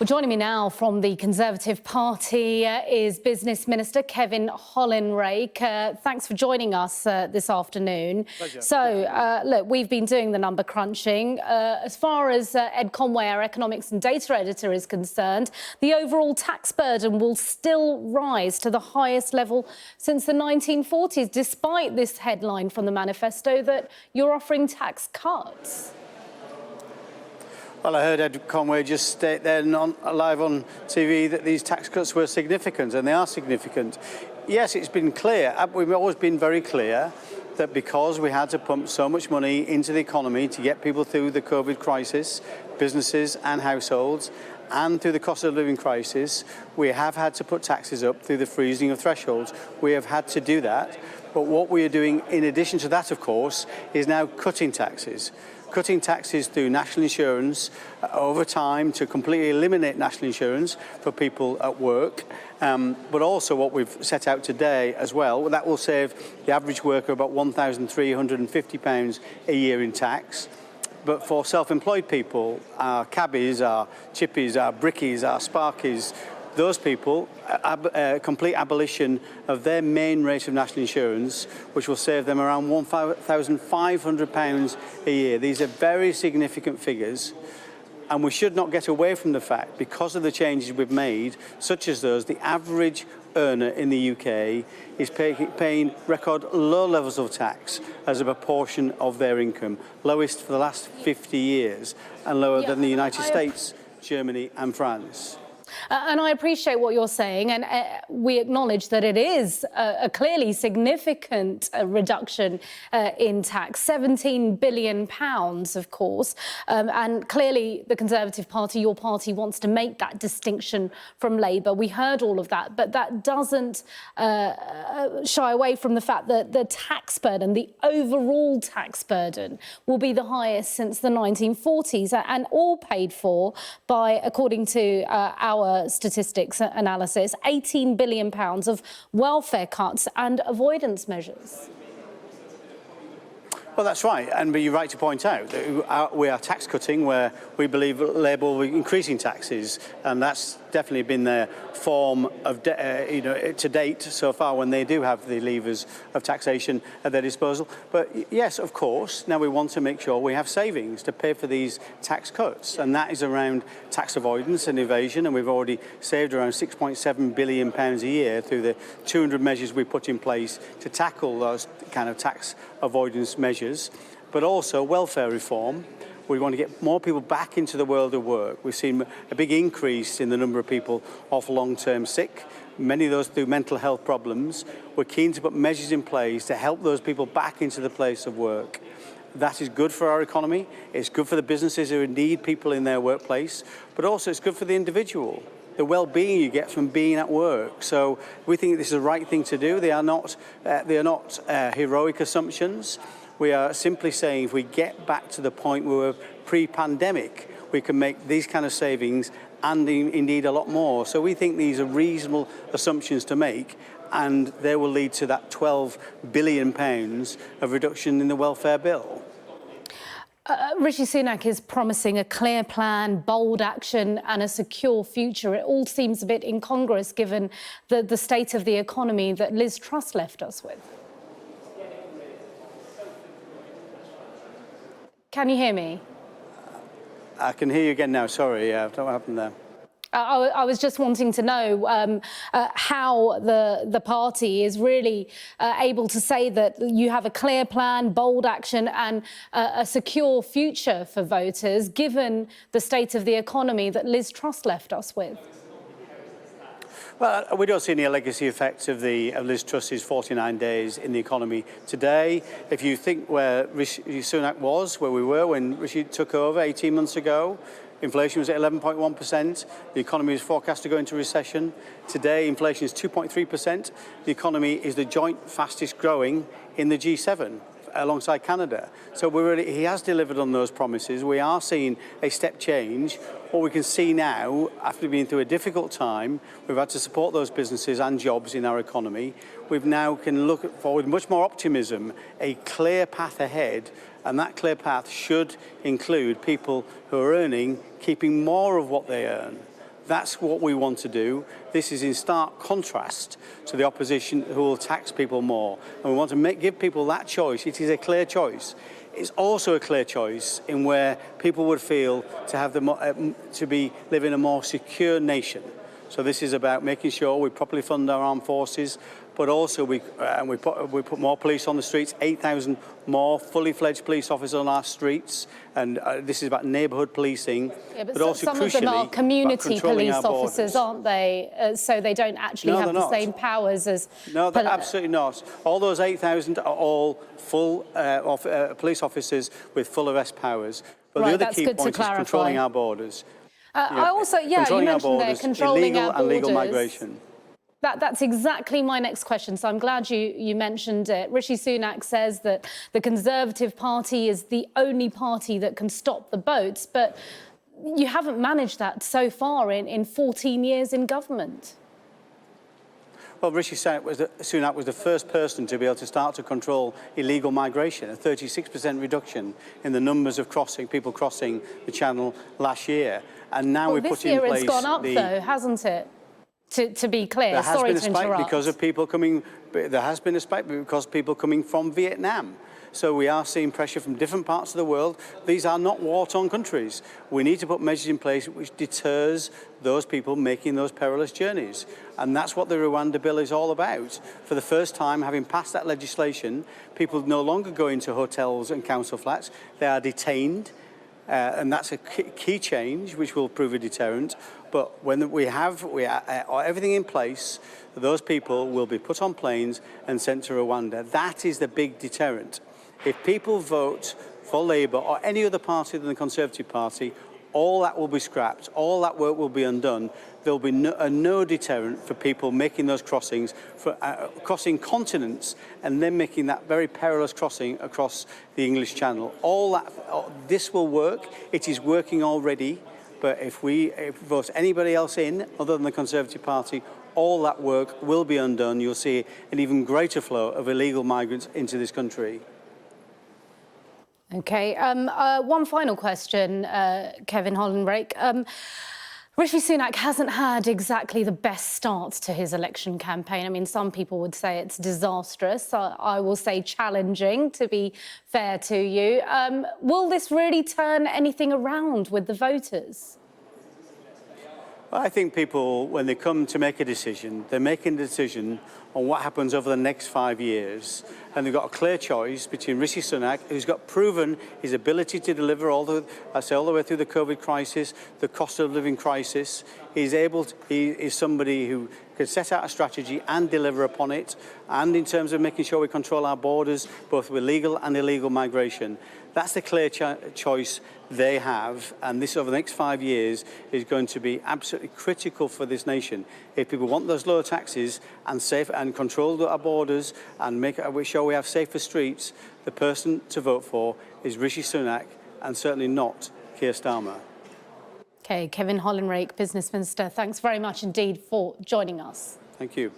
Well, joining me now from the Conservative Party is Business Minister Kevin Hollinrake. Thanks for joining us this afternoon. Pleasure. So, look, we've been doing the number crunching. As far as Ed Conway, our economics and data editor, is concerned, the overall tax burden will still rise to the highest level since the 1940s, despite this headline from the Manifesto that you're offering tax cuts. Well, I heard Ed Conway just state there live on TV that these tax cuts were significant, and they are significant. Yes, it's been clear. We've always been very clear that because we had to pump so much money into the economy to get people through the COVID crisis, businesses and households, and through the cost of living crisis, we have had to put taxes up through the freezing of thresholds. We have had to do that. But what we are doing in addition to that, of course, is now cutting taxes. Cutting taxes through national insurance over time to completely eliminate national insurance for people at work. But also what we've set out today as well, that will save the average worker about £1,350 a year in tax. But for self-employed people, our cabbies, our chippies, our brickies, our sparkies, those people, complete abolition of their main rate of national insurance, which will save them around £1,500 a year. These are very significant figures, and we should not get away from the fact, because of the changes we've made, such as those, the average earner in the UK is paying record low levels of tax as a proportion of their income, lowest for the last 50 years, and lower than the United States, Germany and France. And I appreciate what you're saying, and we acknowledge that it is a clearly significant reduction in tax, £17 billion, of course. And clearly the Conservative Party, your party, wants to make that distinction from Labour. We heard all of that, but that doesn't shy away from the fact that the tax burden, the overall tax burden, will be the highest since the 1940s, and all paid for by, according to our statistics analysis, £18 billion of welfare cuts and avoidance measures. Well, that's right, and you're right to point out that we are tax cutting where we believe Labour will be increasing taxes, and that's definitely been their form of, to date so far, when they do have the levers of taxation at their disposal. But yes, of course, now we want to make sure we have savings to pay for these tax cuts, and that is around tax avoidance and evasion, and we've already saved around £6.7 billion a year through the 200 measures we put in place to tackle those kind of tax avoidance measures, but also welfare reform. We want to get more people back into the world of work. We've seen a big increase in the number of people off long-term sick, many of those through mental health problems. We're keen to put measures in place to help those people back into the place of work. That is good for our economy, it's good for the businesses who need people in their workplace, but also it's good for the individual, the well-being you get from being at work. So we think this is the right thing to do. They are not heroic assumptions. We are simply saying if we get back to the point where we're pre-pandemic, we can make these kind of savings and indeed a lot more. So we think these are reasonable assumptions to make, and they will lead to that £12 billion of reduction in the welfare bill. Rishi Sunak is promising a clear plan, bold action and a secure future. It all seems a bit incongruous given the state of the economy that Liz Truss left us with. Can you hear me? I can hear you again now, sorry, I don't know what happened there. I was just wanting to know how the party is really able to say that you have a clear plan, bold action and a secure future for voters, given the state of the economy that Liz Truss left us with. Well, we don't see any legacy effects of Liz Truss's 49 days in the economy today. If you think where Rishi Sunak was, where we were when Rishi took over 18 months ago, inflation was at 11.1%. The economy is forecast to go into recession. Today, inflation is 2.3%. The economy is the joint fastest growing in the G7, alongside Canada. So he has delivered on those promises. We are seeing a step change. What we can see now, after being through a difficult time, we've had to support those businesses and jobs in our economy. We've now can look forward with much more optimism, a clear path ahead, and that clear path should include people who are earning, keeping more of what they earn. That's what we want to do. This is in stark contrast to the opposition who will tax people more. And we want to give people that choice. It is a clear choice. It's also a clear choice in where people would feel to have live in a more secure nation. So this is about making sure we properly fund our armed forces, but also we put more police on the streets, 8,000 more fully fledged police officers on our streets, and this is about neighbourhood policing. Yeah, but also some of them are community police officers, aren't they? So they don't actually have the same powers as... No, they're absolutely not. All those 8,000 are all full police officers with full arrest powers. But the other key point is controlling our borders. You mentioned there controlling our borders. And legal migration. That's exactly my next question, so I'm glad you mentioned it. Rishi Sunak says that the Conservative Party is the only party that can stop the boats, but you haven't managed that so far in 14 years in government. Well, Rishi Sunak was the first person to be able to start to control illegal migration, a 36% reduction in the numbers of people crossing the Channel last year. And now we put in place... This year it's gone up, though, hasn't it? To be clear, sorry to interrupt. There has been a spike because of people coming. There has been a spike because of people coming from Vietnam. So we are seeing pressure from different parts of the world. These are not war-torn countries. We need to put measures in place which deters those people making those perilous journeys. And that's what the Rwanda bill is all about. For the first time, having passed that legislation, people no longer go into hotels and council flats. They are detained. And that's a key change, which will prove a deterrent. But when we have everything in place, those people will be put on planes and sent to Rwanda. That is the big deterrent. If people vote for Labour or any other party than the Conservative Party, all that will be scrapped, all that work will be undone. There will be no deterrent for people making those crossings, for crossing continents and then making that very perilous crossing across the English Channel. This will work. It is working already. But if we vote anybody else in, other than the Conservative Party, all that work will be undone. You'll see an even greater flow of illegal migrants into this country. OK. One final question, Kevin Hollinrake. Rishi Sunak hasn't had exactly the best start to his election campaign. I mean, some people would say it's disastrous. I will say challenging, to be fair to you. Will this really turn anything around with the voters? Well, I think people, when they come to make a decision, they're making a decision on what happens over the next 5 years. And they've got a clear choice between Rishi Sunak, who's got proven his ability to deliver all the way through the COVID crisis, the cost of living crisis. He is somebody who can set out a strategy and deliver upon it. And in terms of making sure we control our borders, both with legal and illegal migration. That's the clear choice they have, and this over the next 5 years is going to be absolutely critical for this nation. If people want those lower taxes and control our borders and make sure we have safer streets, the person to vote for is Rishi Sunak and certainly not Keir Starmer. OK, Kevin Hollinrake, Business Minister, thanks very much indeed for joining us. Thank you.